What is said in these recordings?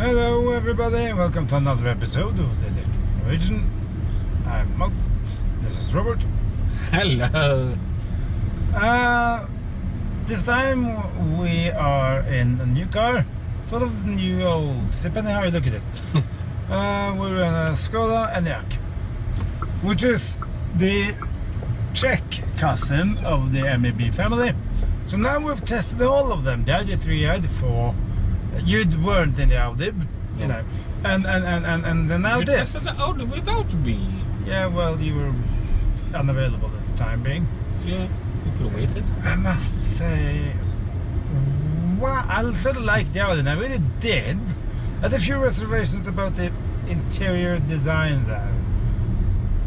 Hello everybody, welcome to another episode of the Electric Origin. I'm Mats, this is Robert. Hello. This time we are in a new car, sort of new old, depending how you look at it. We're in a Skoda Enyaq, which is the Czech cousin of the MEB family. So now we've tested all of them, the Audi 3, Audi 4. You weren't in the Audi, you know, and then now you this. tested the Audi without me. Yeah, well, you were unavailable at the time being. Yeah, you could have waited. I must say, wow, I sort of like the Audi, and I really did. I had a few reservations about the interior design there,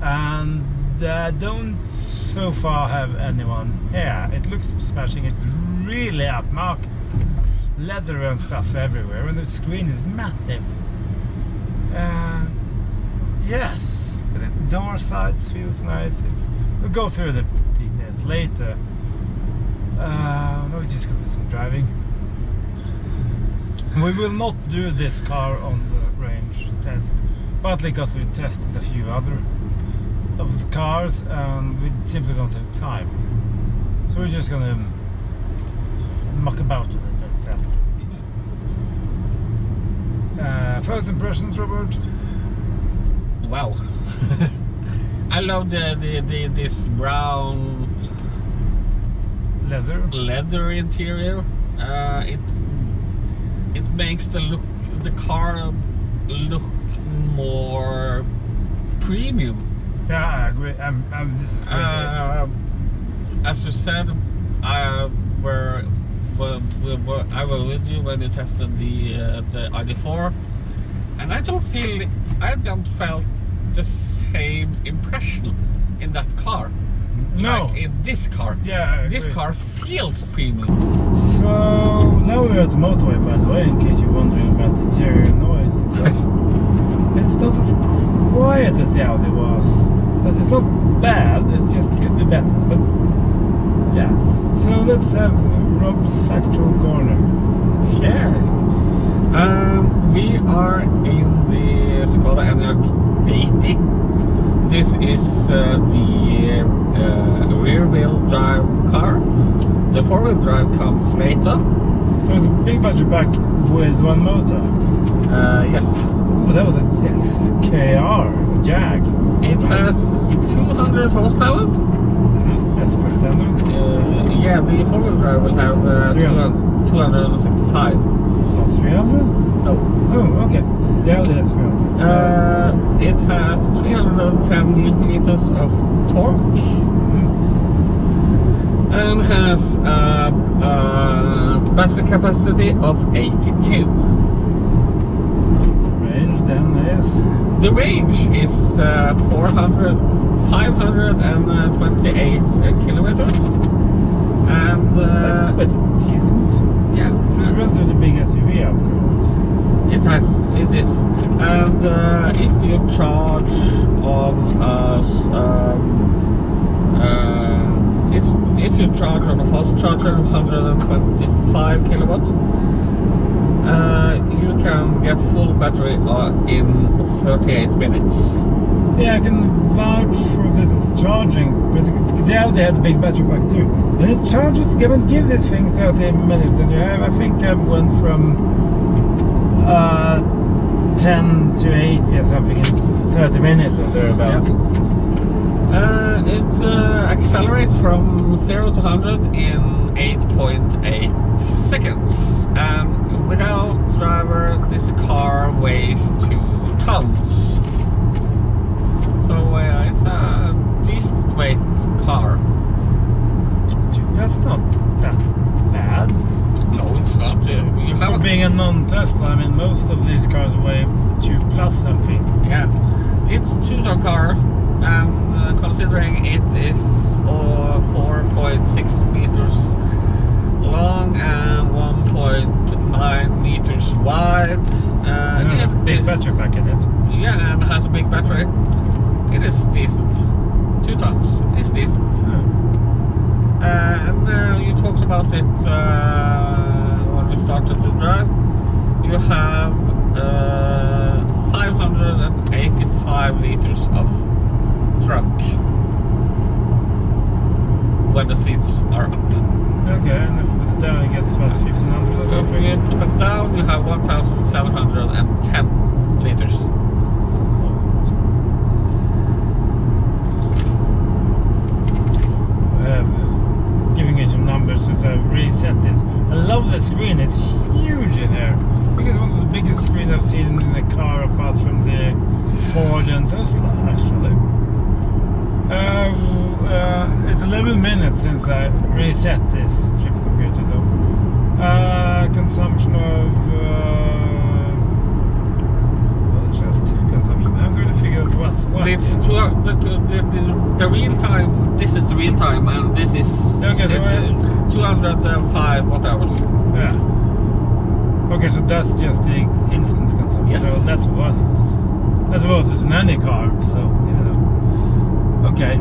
and I don't so far have anyone here. It looks smashing. It's really upmarket. Leather and stuff everywhere, and the screen is massive. Yes, but the door sides feels nice. We'll go through the details later. Now we're just gonna do some driving. We will not do this car on the range test, partly because we tested a few other of the cars and we simply don't have time. So we're just gonna muck about with it instead. First impressions, Robert? Wow. I love this brown leather interior. It makes the car look more premium. Yeah, I agree. This is great. As you said, I was with you when you tested the Audi 4, and I don't felt the same impression in that car. No, like in this car. Yeah, this car feels premium. So now we're at the motorway, by the way, in case you're wondering about the interior noise and stuff. It's not as quiet as the Audi was, but it's not bad. It just could be better. But yeah, so let's have Rob's factual corner. Yeah. We are in the Skoda Enyaq 80. This is the rear-wheel drive car. The four-wheel drive comes later. There's a big battery pack with one motor. Yes. Oh, that was a XKR, a Jag. It has 200 horsepower. That's pretty standard. Yeah, the four-wheel drive will have 265. Not 300? No. Oh, okay. Yeah, that's 300. It has 310 Newton meters of torque. And has a battery capacity of 82. Range then is? The range is 528 kilometers. And that's quite decent. yeah, The rest of the big SUV after all. it is. And if you charge on if you charge on a fast charger of 125 kilowatt, you can get full battery in 38 minutes. Yeah, I can vouch for this charging. But the Audi had a big battery pack too. And it charges, give this thing 30 minutes and you have, I think I went from 10 to 80 or something in 30 minutes or thereabouts. It accelerates from 0 to 100 in 8.8 seconds, and without driver this car weighs 2 tons. So it's a decent weight car. That's not that bad. No, it's not. You have For being a non-Tesla, I mean, most of these cars weigh 2 plus something. Yeah, it's a 2-ton car, and considering it is 4.6 meters long and 1.9 meters wide. It has a big battery pack in it. Yeah, and has a big battery. It is decent. 2 tons is decent. And you talked about it when we started to drive. You have 585 liters of thrunk when the seats are up. Okay, and if you put it down, you get what, 1500 or If something? you put them down, you have 1710 liters. Giving you some numbers since I reset this. I love the screen, it's huge in here. I think it's one of the biggest screens I've seen in a car apart from the Ford and Tesla, actually. It's 11 minutes since I reset this trip computer though. Consumption of well, it's just two consumption. I haven't really figured out what's what. It's the real time. This is the real time, and this is Okay, so 205 watt hours. Yeah. Okay, so that's just the instant consumption. Yes. So that's worthless. That's worthless in any car. So yeah. Okay.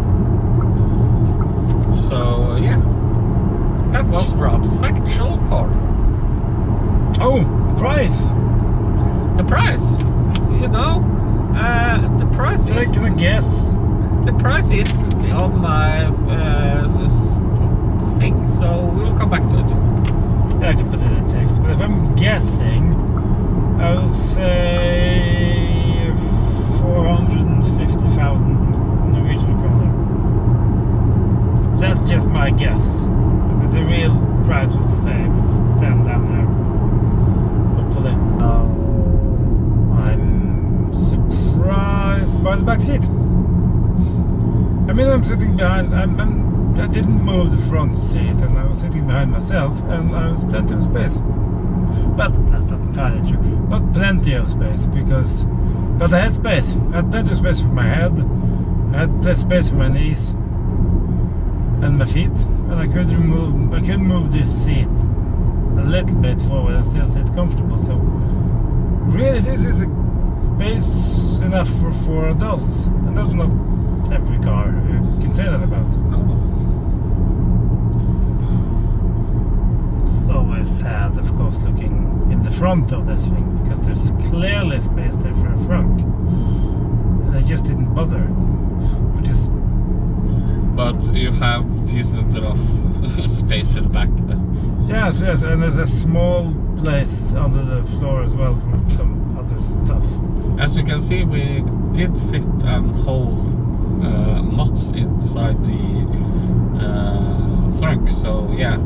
So yeah, that was Rob's factual part. Oh, price. The price, you know, the price is. Can I guess? The price is on my thing, so we'll come back to it. Yeah, I can put it in text. But if I'm guessing, I'll say 450,000 Norwegian kroner. That's just my guess. The real price would say it's stand down there. Hopefully. I'm surprised by the back seat. I mean, I'm sitting behind. I didn't move the front seat, and I was sitting behind myself, and I was plenty of space. Well, that's not entirely true. Not plenty of space, but I had space. I had plenty of space for my head. I had space for my knees and my feet, and I could move this seat a little bit forward and still sit comfortable. So, really, this is a space enough for 4 adults, and that's not every car you can say that about. It's always sad, of course, looking in the front of this thing, because there's clearly space there for a frunk, and I just didn't bother, which is. But you have decent enough space in the back. Yes, and there's a small place under the floor as well for some other stuff. As you can see, we did fit and hold mods inside the trunk, so yeah.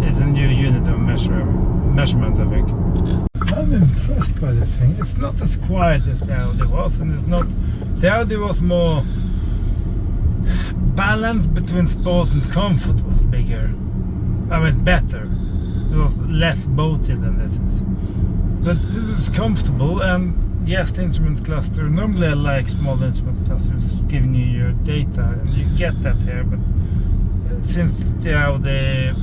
It's a new unit of measurement, I think. Yeah. I'm impressed by this thing. It's not as quiet as the Audi was, and it's not. The Audi was more balance between sport and comfort was bigger. I mean, better. It was less boaty than this is. But this is comfortable, and yes, the instrument cluster. Normally I like small instrument clusters giving you your data, and you get that here, but since the Audi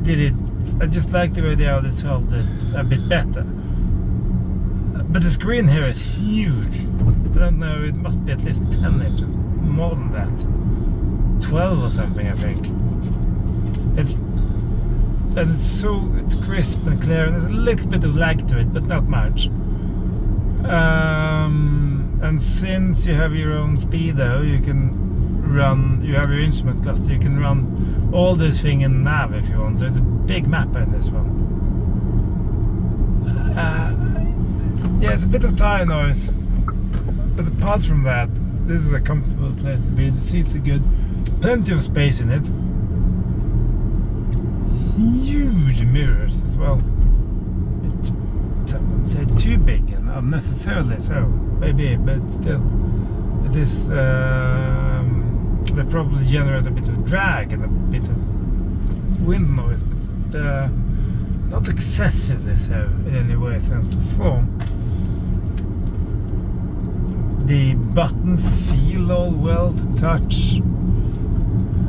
did it, I just like the way the Audi solved it a bit better. But the screen here is huge. I don't know, it must be at least 10 inches, more than that. 12 or something, I think. It's crisp and clear, and there's a little bit of lag to it, but not much. And since you have your own speedo, you have your instrument cluster, you can run all this thing in nav if you want. So it's a big map in this one. Yeah, it's a bit of tire noise, but apart from that, this is a comfortable place to be. The seats are good, plenty of space in it. Huge mirrors as well. I would say too big and unnecessarily so, maybe, but still, it is. They probably generate a bit of drag and a bit of wind noise, but not excessively so in any way, sense or form. The buttons feel all well to touch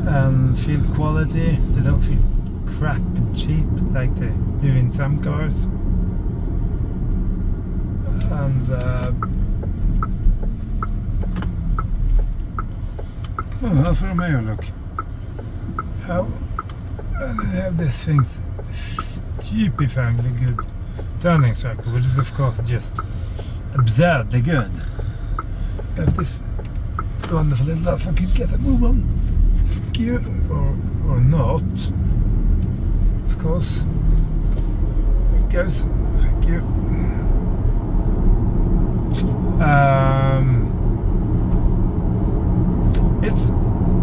and feel quality. They don't feel crap and cheap like they do in some cars. And Alfa Romeo, look. How they have these things stupefyingly good turning circle, which is of course just absurdly good. If this wonderful little alpha could get a move on, thank you, or not, of course. It goes. Thank you.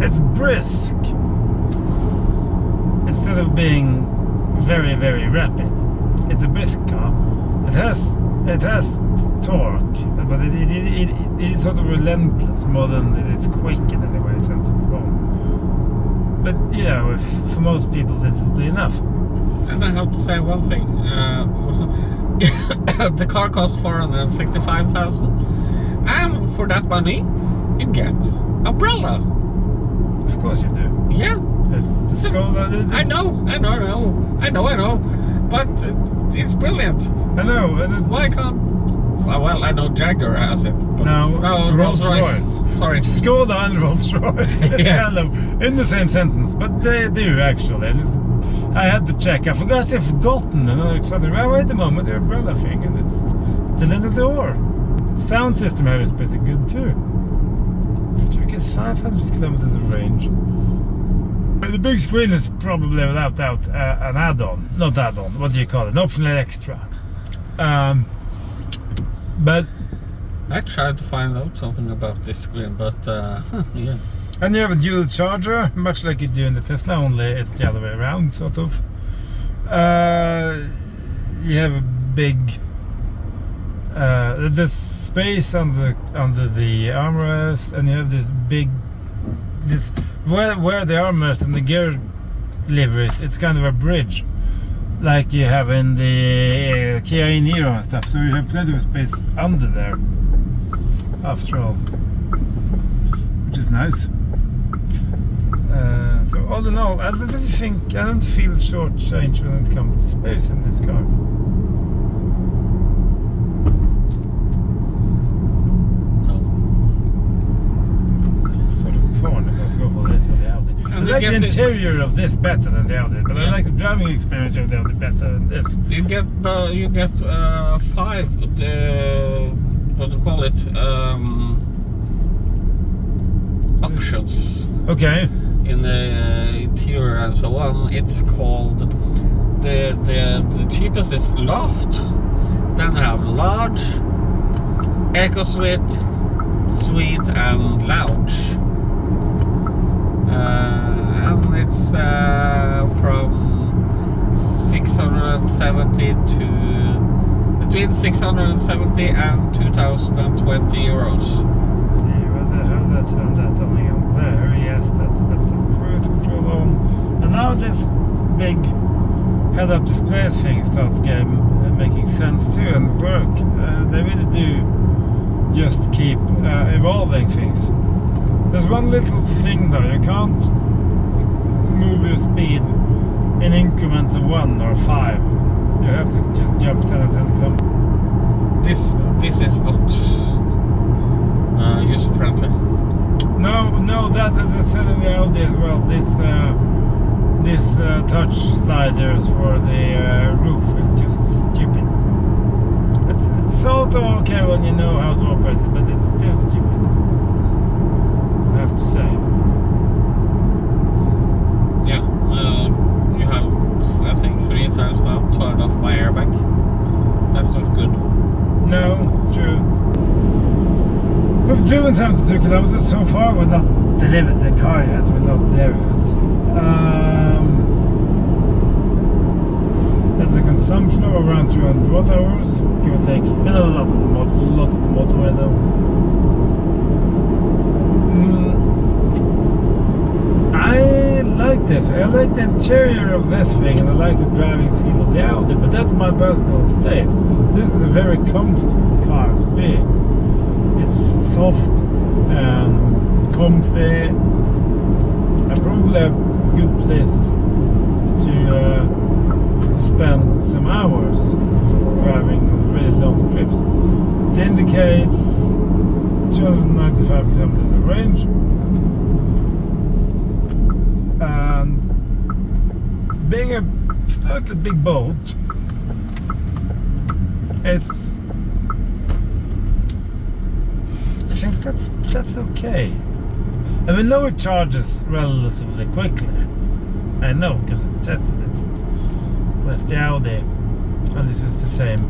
It's brisk instead of being very, very rapid. It's a brisk car. It has torque, but it is sort of relentless more than it's quick in any way, sense of form. But you know, for most people this will be enough. And I have to say one thing. The car cost 465,000, and for that money, you get umbrella. Of course you do. Yeah. It's the Skoda. I know. But it's brilliant. I know. And Why can't? Well, I know Jaguar has it. But no, Rolls-Royce. Sorry. Skoda and Rolls-Royce. It's Yeah. kind of in the same sentence, but they do actually. And I had to check. I forgotten, and I suddenly, wait a moment, the umbrella thing, and it's still in the door. Sound system here is pretty good too. It gets 500 kilometers of range. The big screen is probably without doubt an add-on. Not add-on, what do you call it? An optional extra. But I tried to find out something about this screen, but yeah. and you have a dual charger, much like you do in the Tesla, only it's the other way around, sort of. You have a big the space under the armrest, and you have this big where the armrest and the gear levers, it's kind of a bridge like you have in the Kia Niro and stuff, so you have plenty of space under there after all, which is nice. So all in all, I don't feel short-changed when it comes to space in this car. Sort of torn if I go for this or the Audi. I like the interior of this better than the Audi, but I like the driving experience of the Audi better than this. You get 5 what do you call it? Options. Okay. In the interior and so on. It's called the cheapest is Loft. Then I have Large, Eco Suite, Suite, and Lounge. And it's from 670 to between 670 and 2020 euros. See how that turned that on again. There, yes, that's a bit of cruise control on. And now this big head-up display thing starts making sense too and work. They really do just keep evolving things. There's one little thing though, you can't move your speed in increments of 1 or 5. You have to just jump 10 and 10 kilometers. This is not user friendly. No, that as I said in the Audi as well. This touch sliders for the roof is just stupid. It's sort of okay when you know how to operate it, but it's still stupid, I have to say. Yeah, you have, I think, 3 times now turned off my airbag. That's not good. No, true. We've driven 72 kilometers so far. We're not delivered the car yet. We're not there yet. There's a consumption of around 200 watt hours, give or take. Been a lot of the motorway though. I like this. I like the interior of this thing, and I like the driving feel of the Audi, but that's my personal taste. This is a very comfortable car to be. It's soft and comfy, and probably a good place to spend some hours driving on really long trips. It indicates 295 kilometers of range. And being a slightly big boat, I think that's okay. And we know it charges relatively quickly. I know because I tested it with the Audi, and this is the same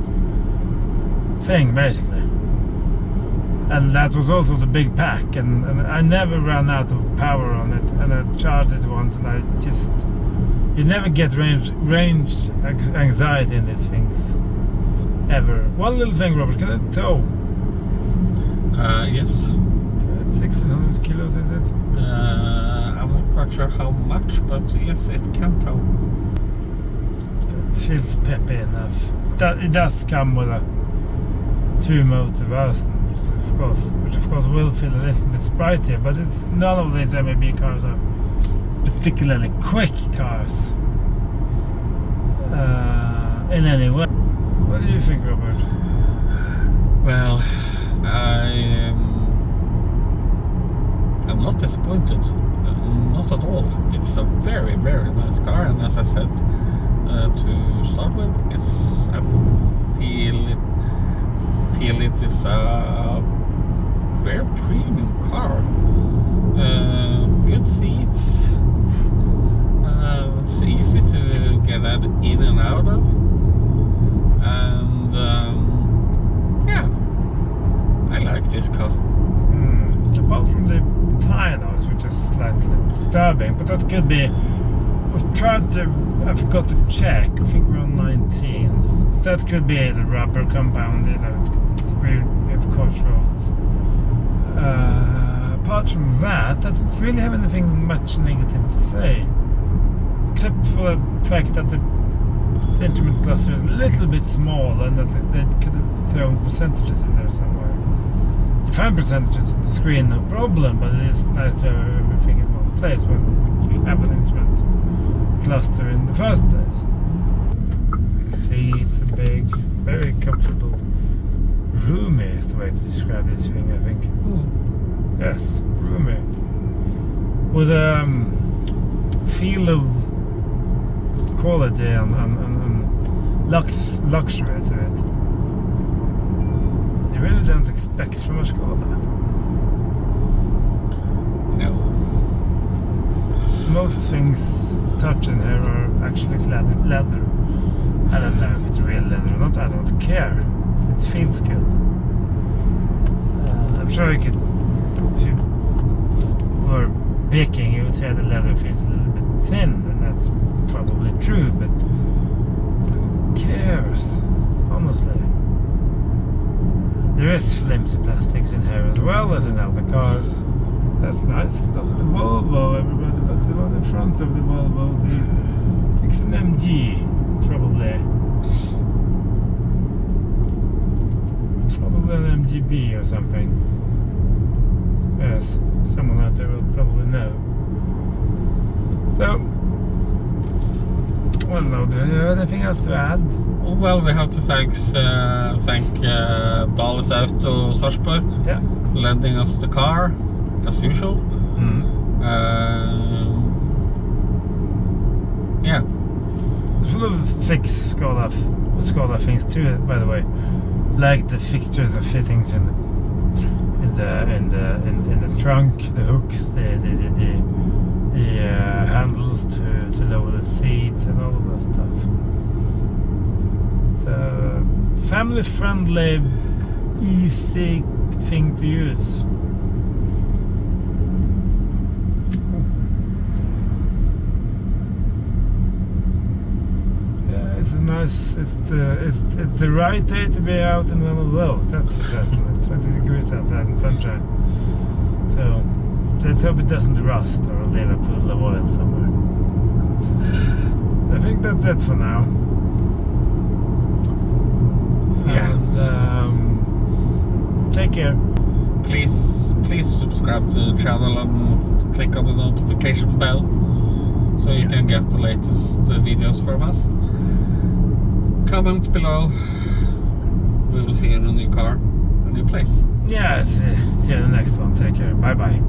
thing basically. And that was also the big pack, and I never ran out of power on it, and I charged it once, and you never get range anxiety in these things ever. One little thing, Robert, can it tow? Yes. It's 1600 kilos, is it? I'm not quite sure how much, but yes, it can tow. It feels peppy enough. It does come with a 2-motor version, which of course will feel a little bit sprightly, but it's none of these MAB cars are particularly quick cars in any way. What do you think, Robert? Well, I'm not disappointed, not at all. It's a very, very nice car, and as I said, to start with, I feel it is a very premium car. Good seats. It's easy to get in and out of, and yeah, I like this car. Apart from the tire noise, which is slightly disturbing, but that could be. I've got to check. I think we're on 19s. That could be the rubber compound. We have coach roads. Apart from that, I don't really have anything much negative to say, except for the fact that the instrument cluster is a little bit small, and that they could have thrown percentages in there somewhere. You find percentages on the screen, no problem, but it is nice to have everything in one place when you have an instrument cluster in the first place. See, it's a big, very comfortable, roomy is the way to describe this thing, I think. Yes, roomy. With a feel of quality and luxury to it. You really don't expect from a Skoda. No. Most things touch in here are actually cladded leather. I don't know if it's real leather or not, I don't care. It feels good. I'm sure you could, if you were picking, you would say the leather feels a little bit thin, and that's probably true, but who cares? Honestly. There is flimsy plastics in here as well as in other cars. That's nice. Not the Volvo, everybody, but the one in front of the Volvo. It's an MG, probably. Probably an MGB or something. Yes, someone out there will probably know. So, well, no, do you have anything else to add? Well, we have to thank Dahles Auto Sarpsborg for lending us the car, as usual. Yeah. It's full of fixed Skoda things too, by the way, like the fixtures and fittings in the trunk, the hooks, the handles to lower the seats and all of that stuff. It's a family-friendly, easy thing to use. Yeah, it's a nice. It's the right day to be out in one of those. That's for certain. It's 20 degrees outside in sunshine. So let's hope it doesn't rust or leave a pool of oil somewhere. I think that's it for now. Yeah. And, take care. Please subscribe to the channel and click on the notification bell so you can get the latest videos from us. Comment below. We will see you in a new car, a new place. Yeah, see you in the next one. Take care. Bye bye.